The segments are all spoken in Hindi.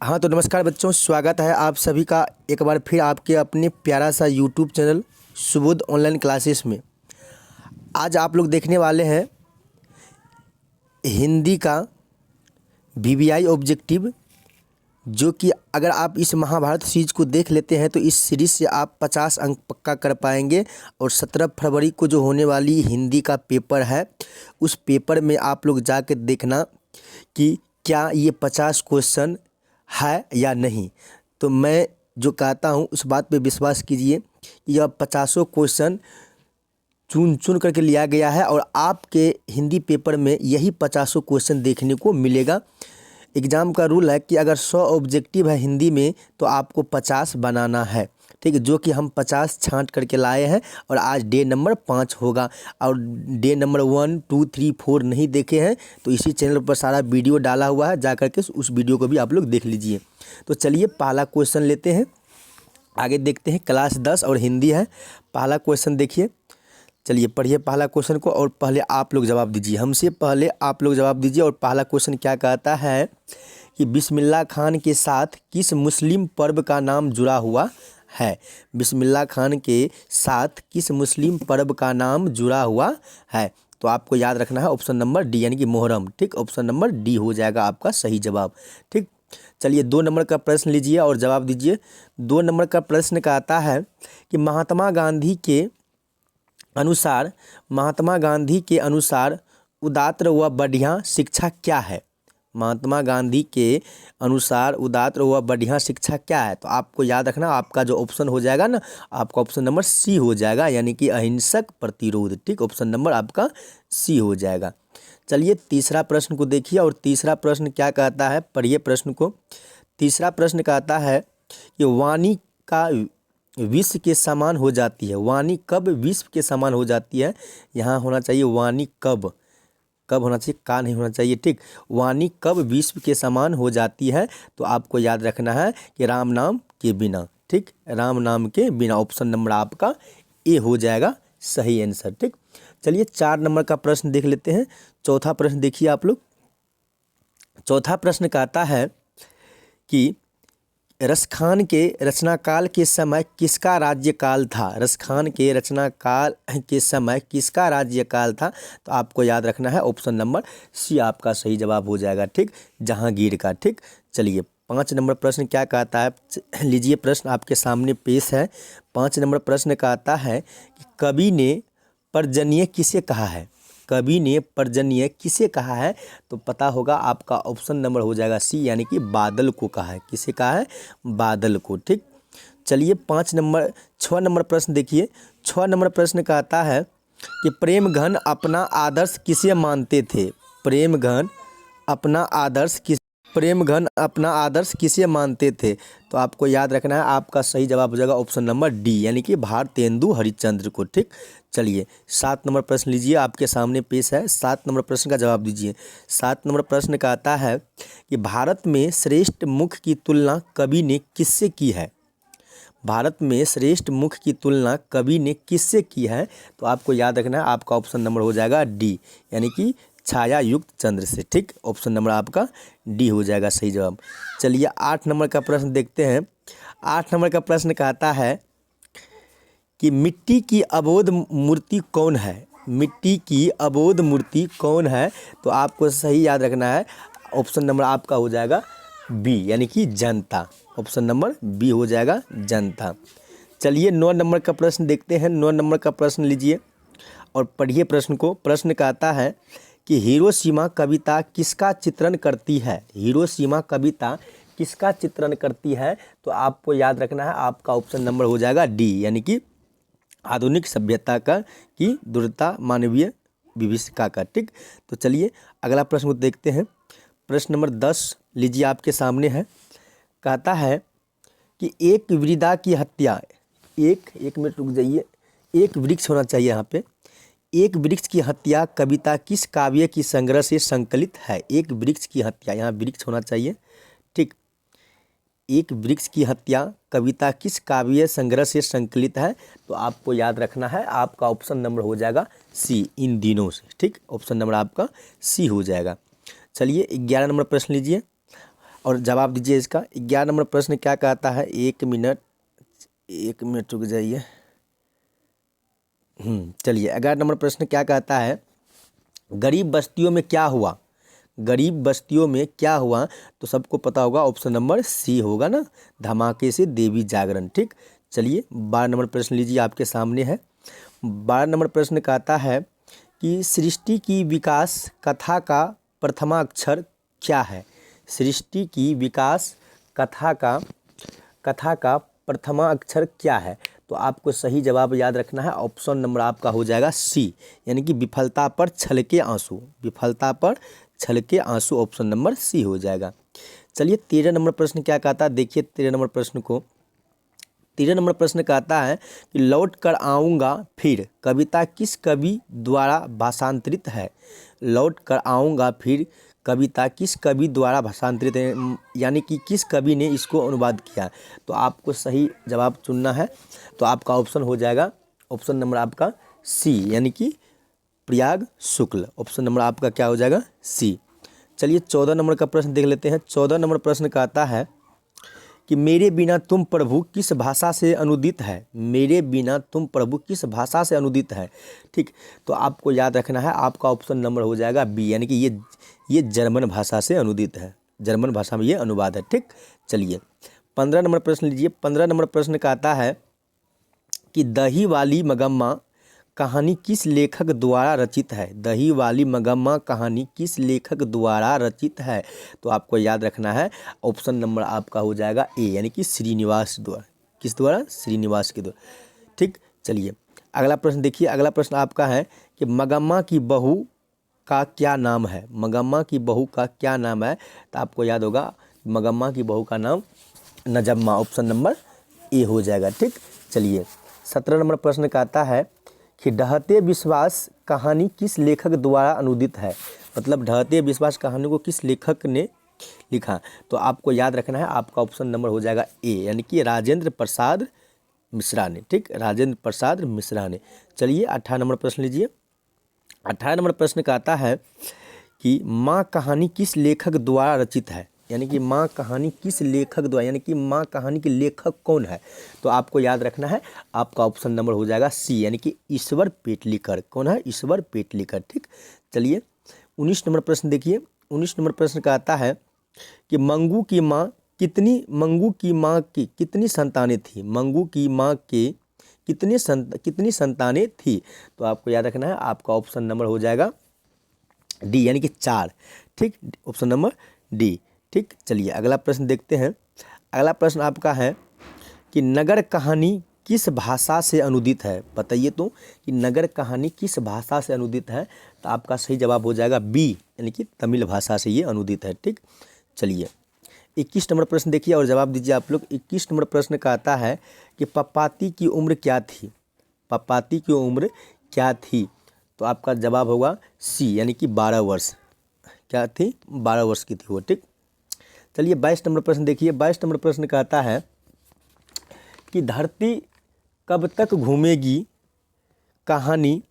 हाँ तो नमस्कार बच्चों, स्वागत है आप सभी का एक बार फिर आपके अपने प्यारा सा YouTube channel Subodh online classes में। आज आप लोग देखने वाले हैं हिंदी का वीवीआई ऑब्जेक्टिव, जो कि अगर आप इस महाभारत सीरीज को देख लेते हैं तो इस सीरीज से आप 50 अंक पक्का कर पाएंगे। और 17 फरवरी को जो होने वाली हिंदी का पेपर है, उस पेपर में आप लोग जाकर देखना कि क्या ये 50 क्वेश्चन है या नहीं। तो मैं जो कहता हूँ उस बात पे विश्वास कीजिए कि यह 50 क्वेश्चन चुन चुन करके लिया गया है और आपके हिंदी पेपर में यही 50 क्वेश्चन देखने को मिलेगा। एग्ज़ाम का रूल है कि अगर 100 ऑब्जेक्टिव है हिंदी में तो आपको 50 बनाना है, ठीक है, जो कि हम 50 छांट करके लाए हैं। और आज डे नंबर 5 होगा और डे नंबर 1, 2, 3, 4 नहीं देखे हैं तो इसी चैनल पर सारा वीडियो डाला हुआ है, जा करके उस वीडियो को भी आप लोग देख लीजिए। तो चलिए पहला क्वेश्चन लेते हैं, आगे देखते हैं। क्लास 10 और हिंदी है। पहला क्वेश्चन देखिए, चलिए पढ़िए पहला क्वेश्चन को और पहले आप लोग जवाब दीजिए। हमसे पहले आप लोग जवाब दीजिए। और पहला क्वेश्चन क्या कहता है कि बिस्मिल्लाह खान के साथ किस मुस्लिम पर्व का नाम जुड़ा हुआ है। बिस्मिल्लाह खान के साथ किस मुस्लिम पर्व का नाम जुड़ा हुआ है। तो आपको याद रखना है ऑप्शन नंबर डी यानी कि मोहर्रम, ठीक। ऑप्शन नंबर डी हो जाएगा आपका सही जवाब, ठीक। चलिए 2 नंबर का प्रश्न लीजिए और जवाब दीजिए। 2 नंबर का प्रश्न कहता है कि महात्मा गांधी के अनुसार उदात्त व बढ़िया शिक्षा क्या है। महात्मा गांधी के अनुसार उदात्त व बढ़िया शिक्षा क्या है। तो आपको याद रखना, आपका जो ऑप्शन हो जाएगा ना, आपका ऑप्शन नंबर सी हो जाएगा, यानी कि अहिंसक प्रतिरोध, ठीक। ऑप्शन नंबर आपका सी हो जाएगा। चलिए तीसरा प्रश्न को देखिए और तीसरा प्रश्न क्या कहता है, पढ़िए प्रश्न को। तीसरा प्रश्न कहता है कि वाणी का विश्व के समान हो जाती है। वाणी कब विश्व के समान हो जाती है। यहाँ होना चाहिए वाणी कब होना चाहिए, का नहीं होना चाहिए, ठीक। वाणी कब विश्व के समान हो जाती है। तो आपको याद रखना है कि राम नाम के बिना, ठीक। राम नाम के बिना, ऑप्शन नंबर आपका ए हो जाएगा सही आंसर, ठीक। चलिए 4 नंबर का प्रश्न देख लेते हैं। चौथा प्रश्न देखिए आप लोग। चौथा प्रश्न कहता है कि रसखान के रचनाकाल के समय किसका राज्यकाल था। रसखान के रचनाकाल के समय किसका राज्यकाल था। तो आपको याद रखना है ऑप्शन नंबर सी आपका सही जवाब हो जाएगा, ठीक। जहांगीर का, ठीक। चलिए 5 नंबर प्रश्न क्या कहता है, लीजिए प्रश्न आपके सामने पेश है। 5 नंबर प्रश्न कहता है कि कवि ने पर्जन्य किसे कहा है। कवि ने पर्जन्य किसे कहा है। तो पता होगा आपका ऑप्शन नंबर हो जाएगा सी, यानी कि बादल को कहा है। किसे कहा है, बादल को, ठीक। चलिए 6 नंबर प्रश्न देखिए। 6 नंबर प्रश्न कहता है कि प्रेम घन अपना आदर्श किसे मानते थे। प्रेम घन अपना आदर्श किसे मानते थे। तो आपको याद रखना है, आपका सही जवाब हो जाएगा ऑप्शन नंबर डी, यानी कि भारतेंदु हरिश्चंद्र को, ठीक। चलिए 7 नंबर प्रश्न लीजिए, आपके सामने पेश है। 7 नंबर प्रश्न का जवाब दीजिए। 7 नंबर प्रश्न कहता है कि भारत में श्रेष्ठ मुख की तुलना कवि ने किससे की है। भारत में श्रेष्ठ मुख की तुलना कवि ने किससे की है। तो आपको याद रखना है, आपका ऑप्शन नंबर हो जाएगा डी, यानी कि छाया युक्त चंद्र से, ठीक। ऑप्शन नंबर आपका डी हो जाएगा सही जवाब। चलिए 8 नंबर का प्रश्न देखते हैं। 8 नंबर का प्रश्न कहता है कि मिट्टी की अबोध मूर्ति कौन है। मिट्टी की अबोध मूर्ति कौन है। तो आपको सही याद रखना है, ऑप्शन नंबर आपका हो जाएगा बी, यानी कि जनता। ऑप्शन नंबर बी हो जाएगा जनता। चलिए 9 नंबर का प्रश्न देखते हैं। 9 नंबर का प्रश्न लीजिए और पढ़िए प्रश्न को। प्रश्न कहता है कि हिरोशिमा कविता किसका चित्रण करती है। हिरोशिमा कविता किसका चित्रण करती है। तो आपको याद रखना है, आपका ऑप्शन नंबर हो जाएगा डी, यानी कि आधुनिक सभ्यता का की दूरता मानवीय विभीषिका का, ठीक। तो चलिए अगला प्रश्न को देखते हैं। प्रश्न नंबर 10 लीजिए, आपके सामने है। कहता है कि एक वृदा की हत्या, एक मिनट रुक जाइए, एक वृक्ष होना चाहिए यहाँ पे। एक वृक्ष की हत्या कविता किस काव्य की संग्रह से संकलित है। एक वृक्ष की हत्या, यहाँ वृक्ष होना चाहिए, ठीक। एक वृक्ष की हत्या कविता किस काव्य संग्रह से संकलित है। तो आपको याद रखना है, आपका ऑप्शन नंबर हो जाएगा सी, इन दिनों से, ठीक। ऑप्शन नंबर आपका सी हो जाएगा। चलिए 11 नंबर प्रश्न लीजिए और जवाब दीजिए इसका। 11 नंबर प्रश्न क्या कहता है, 1 मिनट रुक जाइए। चलिए 11 नंबर प्रश्न क्या कहता है, गरीब बस्तियों में क्या हुआ, गरीब बस्तियों में क्या हुआ। तो सबको पता होगा ऑप्शन नंबर सी होगा ना, धमाके से देवी जागरण। ठीक, चलिए 12 नंबर प्रश्न लीजिए, आपके सामने है। 12 नंबर प्रश्न कहता है कि सृष्टि की विकास कथा का प्रथमाक्षर क्या है। सृष्टि की विकास कथा का प्रथमाक्षर क्या है। तो आपको सही जवाब याद रखना है, ऑप्शन नंबर आपका हो जाएगा सी, यानी कि विफलता पर छलके आंसू, विफलता पर छलके आंसू, ऑप्शन नंबर सी हो जाएगा। चलिए 13 नंबर प्रश्न क्या कहता है, देखिए 13 नंबर प्रश्न को। 13 नंबर प्रश्न कहता है कि लौट कर आऊँगा फिर कविता किस कवि द्वारा भाषांतरित है। लौट कर आऊँगा फिर कविता किस कवि द्वारा भाषांतरित है, यानी कि किस कवि ने इसको अनुवाद किया। तो आपको सही जवाब चुनना है, तो आपका ऑप्शन हो जाएगा ऑप्शन नंबर आपका सी, यानी कि प्रयाग शुक्ल, ऑप्शन नंबर आपका क्या हो जाएगा सी। चलिए 14 नंबर का प्रश्न देख लेते हैं। 14 नंबर प्रश्न कहता है कि मेरे बिना तुम प्रभु किस भाषा से अनुदित है। मेरे बिना तुम प्रभु किस भाषा से अनुदित है। ठीक, तो आपको याद रखना है, आपका ऑप्शन नंबर हो जाएगा बी, यानी कि ये जर्मन भाषा से अनुदित है, जर्मन भाषा में ये अनुवाद है। ठीक, चलिए 15 नंबर प्रश्न लीजिए। 15 नंबर प्रश्न कहता है कि दही वाली मगम्मा कहानी किस लेखक द्वारा रचित है। दही वाली मगम्मा कहानी किस लेखक द्वारा रचित है। तो आपको याद रखना है, ऑप्शन नंबर आपका हो जाएगा ए, यानी कि श्रीनिवास द्वारा। किस द्वारा, श्रीनिवास के द्वारा। ठीक, चलिए अगला प्रश्न देखिए। अगला प्रश्न आपका है कि मगम्मा की बहू का क्या नाम है। मगम्मा की बहू का क्या नाम है। तो आपको याद होगा मगम्मा की बहू का नाम नजम्मा, ऑप्शन नंबर ए हो जाएगा। ठीक, चलिए 17 नंबर प्रश्न कहता है कि ढहते विश्वास कहानी किस लेखक द्वारा अनुदित है। मतलब ढहते विश्वास कहानी को किस लेखक ने लिखा। तो आपको याद रखना है, आपका ऑप्शन नंबर हो जाएगा ए, यानी कि राजेंद्र प्रसाद मिश्रा ने। ठीक, राजेंद्र प्रसाद मिश्रा ने। चलिए 18 नंबर प्रश्न लीजिए। 18 नंबर प्रश्न कहता है कि माँ कहानी किस लेखक द्वारा रचित है। यानी कि माँ कहानी किस लेखक द्वारा, यानी कि माँ कहानी के लेखक कौन है। तो आपको याद रखना है, आपका ऑप्शन नंबर हो जाएगा सी, यानी कि ईश्वर पेटलीकर। कौन है, ईश्वर पेटलीकर। ठीक, चलिए 19 नंबर प्रश्न देखिए। 19 नंबर प्रश्न कहता है कि मंगू की माँ की कितनी संतानें थी। मंगू की माँ के कितनी संतानें थी। तो आपको याद रखना है, आपका ऑप्शन नंबर हो जाएगा डी, यानी कि 4। ठीक, ऑप्शन नंबर डी। ठीक, चलिए अगला प्रश्न देखते हैं। अगला प्रश्न आपका है कि नगर कहानी किस भाषा से अनुदित है। बताइए तो कि नगर कहानी किस भाषा से अनुदित है। तो आपका सही जवाब हो जाएगा बी, यानी कि तमिल भाषा से ये अनुदित है। ठीक, चलिए 21 नंबर प्रश्न देखिए और जवाब दीजिए आप लोग। 21 नंबर प्रश्न का आता है कि पप्पाती की उम्र क्या थी। पप्पाती की उम्र क्या थी। तो आपका जवाब होगा सी, यानी कि 12 वर्ष। क्या थी, 12 वर्ष की थी वो। ठीक, चलिए 22 नंबर प्रश्न देखिए। 22 नंबर प्रश्न कहता है कि धरती कब तक घूमेगी कहानी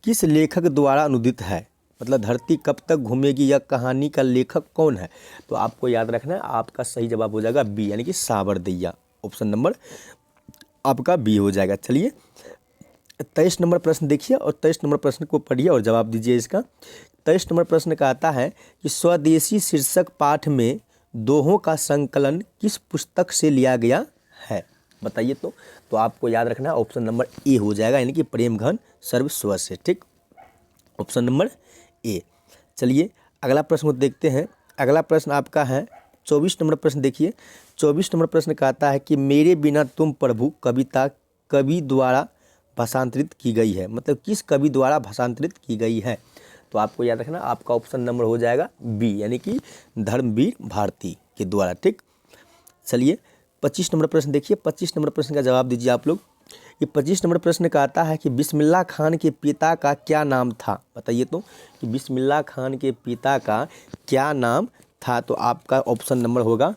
किस लेखक द्वारा अनुदित है। मतलब धरती कब तक घूमेगी या कहानी का लेखक कौन है। तो आपको याद रखना है, आपका सही जवाब हो जाएगा बी, यानी कि सावरदैया, ऑप्शन नंबर आपका बी हो जाएगा। चलिए 23 नंबर प्रश्न देखिए और 23 नंबर प्रश्न को पढ़िए और जवाब दीजिए इसका। 23 नंबर प्रश्न का आता है कि स्वदेशी शीर्षक पाठ में दोहों का संकलन किस पुस्तक से लिया गया है। बताइए तो आपको याद रखना है, ऑप्शन नंबर ए हो जाएगा, यानी कि प्रेम घन सर्वस्व से। ठीक, ऑप्शन नंबर ए। चलिए अगला प्रश्न को देखते हैं। अगला प्रश्न आपका है 24 नंबर प्रश्न देखिए। 24 नंबर प्रश्न का आता है कि मेरे बिना तुम प्रभु कविता कवि द्वारा भाषांतरित की गई है। मतलब किस कवि द्वारा भाषांतरित की गई है। तो आपको याद रखना, आपका ऑप्शन नंबर हो जाएगा बी, यानी कि धर्मवीर भारती के द्वारा। ठीक, चलिए 25 नंबर प्रश्न देखिए। 25 नंबर प्रश्न का जवाब दीजिए आप लोग। ये 25 नंबर प्रश्न का आता है कि बिस्मिल्लाह खान के पिता का क्या नाम था। बताइए तो कि बिस्मिल्लाह खान के पिता का क्या नाम था। तो आपका ऑप्शन नंबर होगा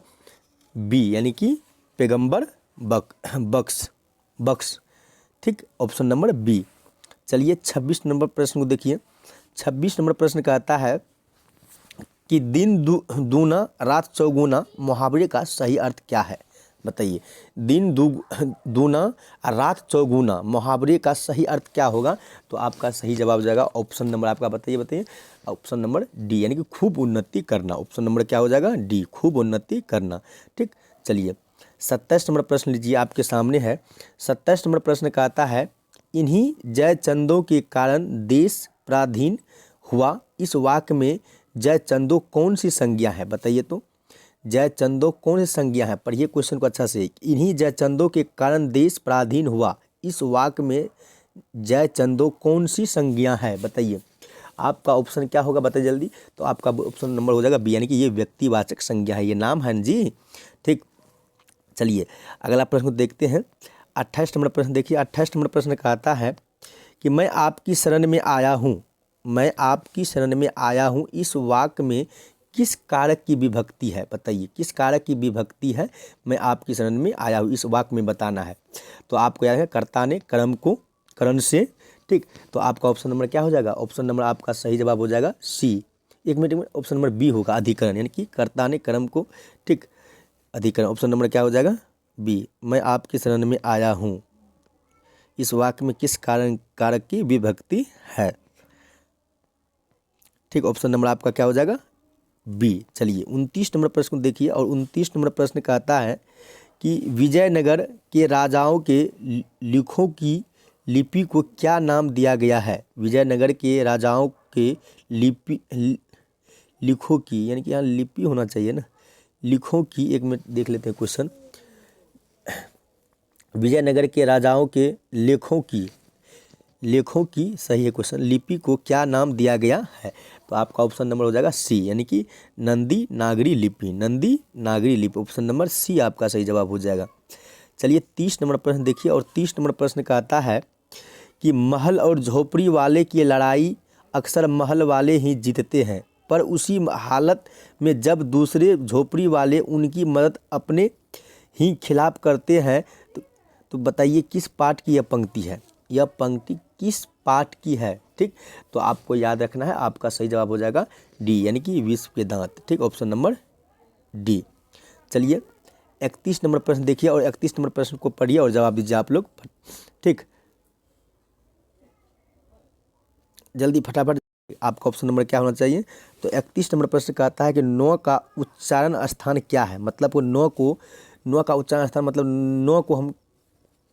बी, यानी कि पैगंबर बख्श। ठीक, ऑप्शन नंबर बी। चलिए 26 नंबर प्रश्न को देखिए। 26 नंबर प्रश्न का आता है कि दूना रात चौगुना मुहावरे का सही अर्थ क्या है? बताइए। दूना रात चौगुना मुहावरे का सही अर्थ क्या होगा? तो आपका सही जवाब हो जाएगा ऑप्शन नंबर आपका बताइए ऑप्शन नंबर डी, यानी कि खूब उन्नति करना। ऑप्शन नंबर क्या हो जाएगा? डी, खूब उन्नति करना। ठीक, चलिए 27 नंबर प्रश्न लीजिए, आपके सामने है। 27 नंबर प्रश्न का आता है, इन्हीं जयचंदों के कारण देश पराधीन हुआ। इस वाक्य में जयचंदो कौन सी संज्ञा है? बताइए तो जयचंदो कौन सी संज्ञा है? पढ़िए क्वेश्चन को अच्छा से। इन्हीं जयचंदों के कारण देश पराधीन हुआ, इस वाक्य में जयचंदो कौन सी संज्ञा है? बताइए। आपका ऑप्शन क्या होगा? बताइए जल्दी। तो आपका ऑप्शन नंबर हो जाएगा बी, यानी कि ये व्यक्तिवाचक संज्ञा है, ये नाम है जी। ठीक, चलिए अगला प्रश्न देखते हैं। 28 नंबर प्रश्न देखिए। 28 नंबर प्रश्न का आता है कि मैं आपकी शरण में आया हूँ, मैं आपकी शरण में आया हूँ, इस वाक्य में किस कारक की विभक्ति है? बताइए किस कारक की विभक्ति है? मैं आपकी शरण में आया हूँ, इस वाक्य में बताना है। तो आपको याद है कर्ता ने कर्म को करण से। ठीक, तो आपका ऑप्शन नंबर क्या हो जाएगा? ऑप्शन नंबर आपका सही जवाब हो जाएगा सी। एक मिनट में, ऑप्शन नंबर बी होगा, अधिकरण, यानी कि कर्ता ने कर्म को। ठीक, अधिकरण। ऑप्शन नंबर क्या हो जाएगा? बी, मैं आपकी शरण में आया हूँ, इस वाक्य में किस कारक की विभक्ति है? ठीक, ऑप्शन नंबर आपका क्या हो जाएगा? बी। चलिए 29 नंबर प्रश्न को देखिए, और 29 नंबर प्रश्न कहता है कि विजयनगर के राजाओं के लिखों की लिपि को क्या नाम दिया गया है? विजयनगर के राजाओं के लिखों की, यानी कि यहाँ लिपि होना चाहिए ना, लिखों की। एक मिनट देख लेते हैं क्वेश्चन। विजयनगर के राजाओं के लेखों की सही है क्वेश्चन, लिपि को क्या नाम दिया गया है? तो आपका ऑप्शन नंबर हो जाएगा सी, यानी कि नंदी नागरी लिपि, नंदी नागरी लिपि। ऑप्शन नंबर सी आपका सही जवाब हो जाएगा। चलिए 30 नंबर प्रश्न देखिए, और 30 नंबर प्रश्न का आता है कि महल और झोपड़ी वाले की लड़ाई अक्सर महल वाले ही जीतते हैं, पर उसी हालत में जब दूसरे झोपड़ी वाले उनकी मदद अपने ही खिलाफ करते हैं, तो बताइए किस पाठ की यह पंक्ति है? यह पंक्ति किस पाठ की है? ठीक, तो आपको याद रखना है, आपका सही जवाब हो जाएगा डी, यानी कि विश्व के दांत। ठीक, ऑप्शन नंबर डी। चलिए 31 नंबर प्रश्न देखिए, और 31 नंबर प्रश्न को पढ़िए और जवाब दीजिए आप लोग। ठीक, जल्दी फटाफट। आपका ऑप्शन नंबर क्या होना चाहिए? तो 31 नंबर प्रश्न कहता है कि नौ का उच्चारण स्थान क्या है? मतलब वो नौ का उच्चारण स्थान, मतलब नौ को हम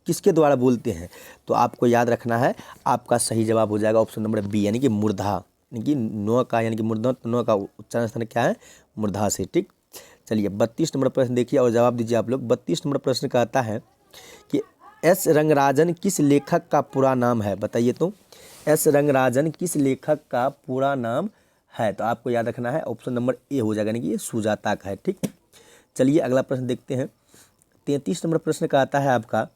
किसके द्वारा बोलते हैं? तो आपको याद रखना है, आपका सही जवाब हो जाएगा ऑप्शन नंबर बी, यानी कि मूर्धा, यानी कि नौ का, यानी कि मूर्धा, तो नौ का उच्चारण स्थान क्या है? मूर्धा से। ठीक, चलिए 32 नंबर प्रश्न देखिए और जवाब दीजिए आप लोग। 32 नंबर प्रश्न का आता है कि एस रंगराजन किस लेखक का पूरा नाम है? बताइए तो एस रंगराजन किस लेखक का पूरा नाम है? तो आपको याद रखना है, ऑप्शन नंबर ए हो जाएगा, यानी कि ये सुजाता का है। ठीक, चलिए अगला प्रश्न देखते हैं। 33 नंबर प्रश्न का आता है आपका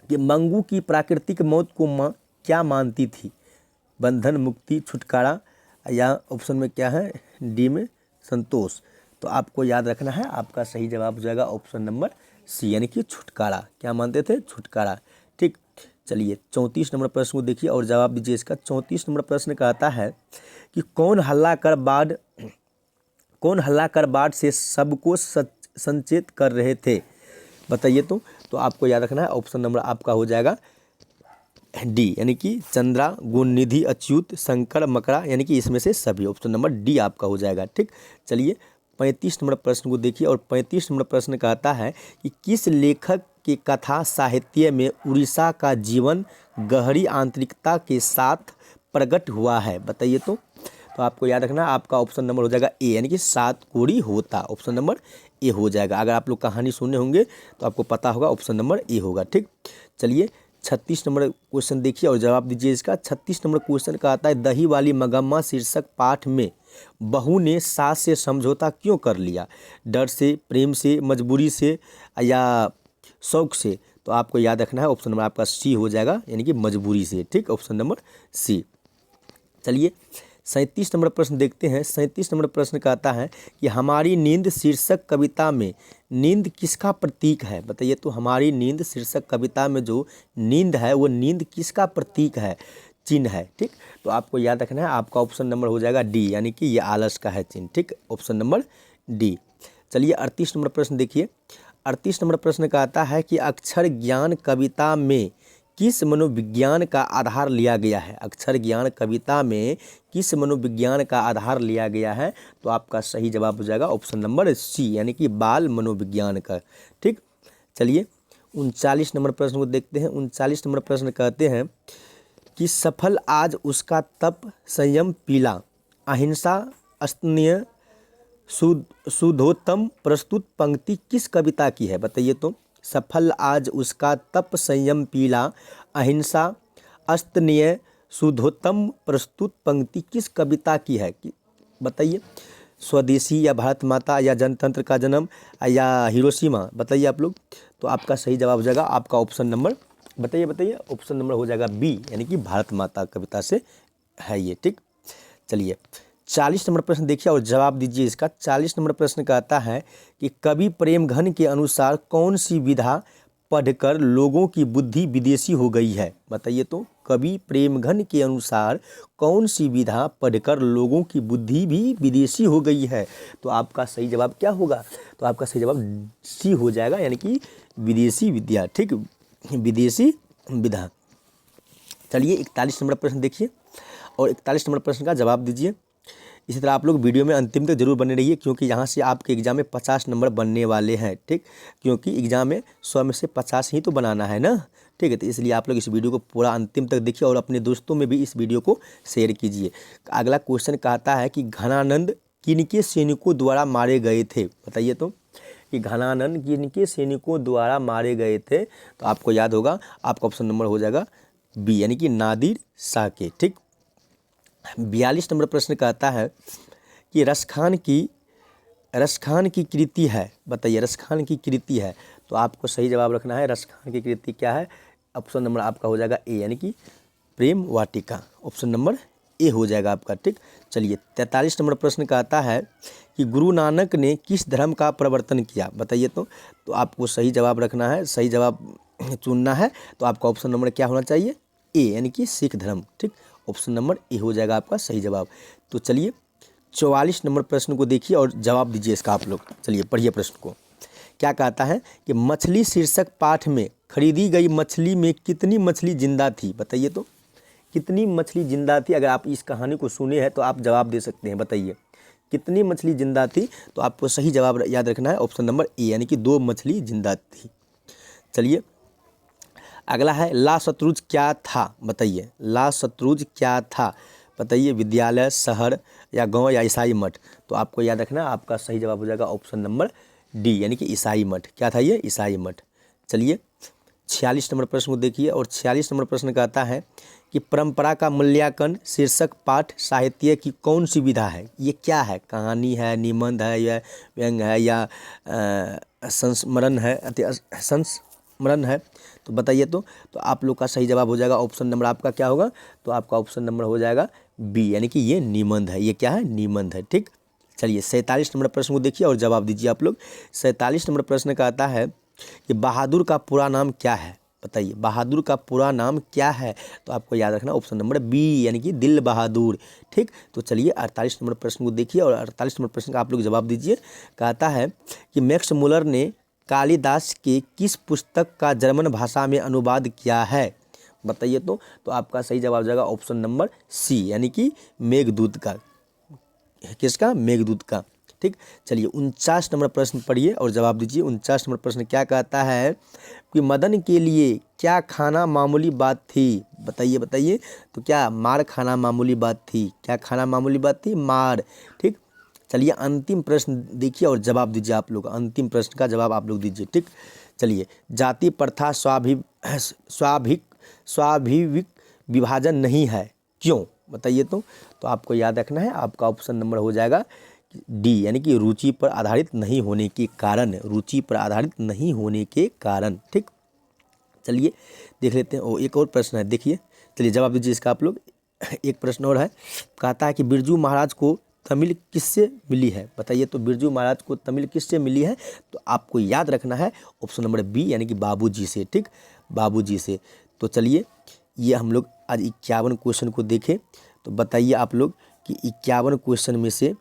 कि मंगू की प्राकृतिक मौत को क्या मानती थी? बंधन, मुक्ति, छुटकारा, या ऑप्शन में क्या है? डी में संतोष। तो आपको याद रखना है, आपका सही जवाब हो जाएगा ऑप्शन नंबर सी, यानी कि छुटकारा। क्या मानते थे? छुटकारा। ठीक, चलिए 34 नंबर प्रश्न को देखिए और जवाब दीजिए इसका। 34 नंबर प्रश्न का आता है कि कौन हल्ला कर बाढ़ से सबको संचेत कर रहे थे? बताइए तो आपको याद रखना है, ऑप्शन नंबर आपका हो जाएगा डी, यानी कि चंद्रा, गुणनिधि, अच्युत, शंकर, मकरा, यानी कि इसमें से सभी। ऑप्शन नंबर डी आपका हो जाएगा। ठीक, चलिए 35 नंबर प्रश्न को देखिए, और 35 नंबर प्रश्न का आता है कि किस लेखक के कथा साहित्य में उड़ीसा का जीवन गहरी आंतरिकता के साथ प्रकट हुआ है? बताइए तो आपको याद रखना, आपका ऑप्शन नंबर हो जाएगा ए, यानी कि सात कोड़ी होता। ऑप्शन नंबर ए हो जाएगा। अगर आप लोग कहानी सुने होंगे तो आपको पता होगा, ऑप्शन नंबर ए होगा। ठीक, चलिए 36 नंबर क्वेश्चन देखिए और जवाब दीजिए इसका। 36 नंबर क्वेश्चन का आता है दही वाली मगम्मा शीर्षक पाठ में बहू ने सास से समझौता क्यों कर लिया? डर से, प्रेम से, मजबूरी से, या शौक से? तो आपको याद रखना है, ऑप्शन नंबर आपका सी हो जाएगा, यानी कि मजबूरी से। ठीक, ऑप्शन नंबर सी। चलिए 37 नंबर प्रश्न देखते हैं। 37 नंबर प्रश्न का आता है कि हमारी नींद शीर्षक कविता में नींद किसका प्रतीक है? बताइए तो हमारी नींद शीर्षक कविता में जो नींद है वो नींद किसका प्रतीक है? चिन्ह है। ठीक, तो आपको याद रखना है, आपका ऑप्शन नंबर हो जाएगा डी, यानी कि ये आलस का है चिन्ह। ठीक, ऑप्शन नंबर डी। चलिए 38 नंबर प्रश्न देखिए। 38 नंबर प्रश्न कहता है कि अक्षर ज्ञान कविता में किस मनोविज्ञान का आधार लिया गया है। अक्षर ज्ञान कविता में किस मनोविज्ञान का आधार लिया गया है। तो आपका सही जवाब हो जाएगा ऑप्शन नंबर सी, यानी कि बाल मनोविज्ञान का। ठीक, चलिए 39 नंबर प्रश्न को देखते हैं। 39 नंबर प्रश्न कहते हैं कि सफल आज उसका तप संयम पीला, अहिंसा स्तनीय सुधोत्तम प्रस्तुत पंक्ति किस कविता की है। बताइए तो। सफल आज उसका तप संयम पीला, अहिंसा स्तनीय सुधोत्तम प्रस्तुत पंक्ति किस कविता की है। बताइए। स्वदेशी या भारत माता या जनतंत्र का जन्म या हिरोशिमा, बताइए आप लोग। तो आपका सही जवाब हो जाएगा आपका ऑप्शन नंबर, बताइए ऑप्शन नंबर हो जाएगा बी, यानी कि भारत माता कविता से है ये। ठीक, चलिए 40 नंबर प्रश्न देखिए और जवाब दीजिए इसका। 40 नंबर प्रश्न कहता है कि कवि प्रेमघन के अनुसार कौन सी विधा पढ़कर लोगों की बुद्धि विदेशी हो गई है। बताइए तो। कवि प्रेमघन के अनुसार कौन सी विधा पढ़कर लोगों की बुद्धि भी विदेशी हो गई है। तो आपका सही जवाब क्या होगा। तो आपका सही जवाब सी हो जाएगा, यानी कि विदेशी विद्या। ठीक, विदेशी विधा। चलिए 41 नंबर प्रश्न देखिए और 41 नंबर प्रश्न का जवाब दीजिए। इसी तरह आप लोग वीडियो में अंतिम तक जरूर बने रहिए, क्योंकि यहाँ से आपके एग्जाम में 50 नंबर बनने वाले हैं। ठीक, क्योंकि एग्जाम में 100 में से 50 ही तो बनाना है ना। ठीक है, तो इसलिए आप लोग इस वीडियो को पूरा अंतिम तक देखिए और अपने दोस्तों में भी इस वीडियो को शेयर कीजिए। अगला क्वेश्चन कहता है कि घनानंद किनके सैनिकों द्वारा मारे गए थे। बताइए तो, कि घनानंद किनके सैनिकों द्वारा मारे गए थे। तो आपको याद होगा, आपका ऑप्शन नंबर हो जाएगा बी, यानी कि नादिर शाह के। ठीक, 42 नंबर प्रश्न कहता है कि रसखान की कृति है। बताइए, रसखान की कृति है। तो आपको सही जवाब रखना है, रसखान की कृति क्या है। ऑप्शन नंबर आपका हो जाएगा ए, यानी कि प्रेम वाटिका। ऑप्शन नंबर ए हो जाएगा आपका। ठीक, चलिए 43 नंबर प्रश्न कहता है कि गुरु नानक ने किस धर्म का प्रवर्तन किया। बताइए तो आपको सही जवाब रखना है, सही जवाब चुनना है। तो आपका ऑप्शन नंबर क्या होना चाहिए, ए, यानी कि सिख धर्म। ठीक, ऑप्शन नंबर ए हो जाएगा आपका सही जवाब। तो चलिए 44 नंबर प्रश्न को देखिए और जवाब दीजिए इसका आप लोग। चलिए पढ़िए प्रश्न को। क्या कहता है कि मछली शीर्षक पाठ में खरीदी गई मछली में कितनी मछली जिंदा थी। बताइए तो, कितनी मछली जिंदा थी। अगर आप इस कहानी को सुने हैं तो आप जवाब दे सकते हैं। बताइए कितनी मछली जिंदा थी। तो आपको सही जवाब याद रखना है ऑप्शन नंबर ए, यानी कि 2 मछली जिंदा थी। चलिए अगला है ला शत्रुज क्या था। बताइए ला शत्रुज क्या था। बताइए विद्यालय, शहर या गांव या ईसाई मठ। तो आपको याद रखना, आपका सही जवाब हो जाएगा ऑप्शन नंबर डी, यानी कि ईसाई मठ। क्या था ये, ईसाई मठ। चलिए 46 नंबर प्रश्न को देखिए और 46 नंबर प्रश्न कहता है कि परंपरा का मूल्यांकन शीर्षक पाठ साहित्य की कौन सी विधा है। ये क्या है, कहानी है, निबंध है या व्यंग है या संस्मरण है। तो बताइए तो आप लोग का सही जवाब हो जाएगा ऑप्शन नंबर आपका क्या होगा। तो आपका ऑप्शन नंबर हो जाएगा बी, यानी कि ये निबंध है। ये क्या है, निबंध है। ठीक, चलिए 47 नंबर प्रश्न को देखिए और जवाब दीजिए आप लोग। 47 नंबर प्रश्न का आता है कि बहादुर का पूरा नाम क्या है। बताइए बहादुर का पूरा नाम क्या है। तो आपको याद रखना ऑप्शन नंबर बी, यानी कि दिल बहादुर। ठीक, तो चलिए 48 नंबर प्रश्न को देखिए और 48 नंबर प्रश्न का आप लोग जवाब दीजिए। कहता है कि मैक्स मुलर ने कालिदास के किस पुस्तक का जर्मन भाषा में अनुवाद किया है। बताइए तो आपका सही जवाब हो जाएगा ऑप्शन नंबर सी, यानी कि मेघदूत का। किसका, मेघदूत का। ठीक, चलिए 49 नंबर प्रश्न पढ़िए और जवाब दीजिए। 49 नंबर प्रश्न क्या कहता है कि मदन के लिए क्या खाना मामूली बात थी। बताइए तो क्या मार खाना मामूली बात थी। क्या खाना मामूली बात थी, मार। ठीक, चलिए अंतिम प्रश्न देखिए और जवाब दीजिए आप लोग। अंतिम प्रश्न का जवाब आप लोग दीजिए। ठीक, चलिए जाति प्रथा स्वाभाविक विभाजन नहीं है, क्यों। बताइए तो आपको याद रखना है, आपका ऑप्शन नंबर हो जाएगा डी, यानी कि रुचि पर आधारित नहीं होने के कारण। रुचि पर आधारित नहीं होने के कारण। ठीक, चलिए देख लेते हैं। एक और प्रश्न है, देखिए। चलिए जवाब दीजिए इसका आप लोग। एक प्रश्न और है, कहता है कि बिरजू महाराज को तमिल किससे मिली है। बताइए तो बिरजू महाराज को तमिल किससे मिली है। तो आपको याद रखना है ऑप्शन नंबर बी, यानी कि बाबूजी से। ठीक, बाबूजी से। तो चलिए ये हम लोग आज 51 क्वेश्चन को देखें तो बताइए आप लोग कि 51 क्वेश्चन में से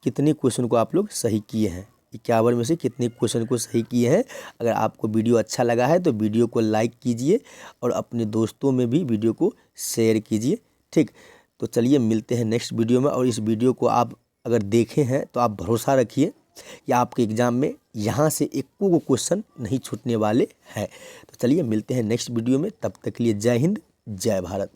कितने क्वेश्चन को आप लोग सही किए हैं। 51 में से कितने क्वेश्चन को सही किए हैं। अगर आपको वीडियो अच्छा लगा है तो वीडियो को लाइक कीजिए और अपने दोस्तों में भी वीडियो को शेयर कीजिए। ठीक, तो चलिए मिलते हैं नेक्स्ट वीडियो में। और इस वीडियो को आप अगर देखे हैं तो आप भरोसा रखिए कि आपके एग्ज़ाम में यहाँ से एक को क्वेश्चन नहीं छूटने वाले हैं। तो चलिए मिलते हैं नेक्स्ट वीडियो में, तब तक के लिए जय हिंद जय भारत।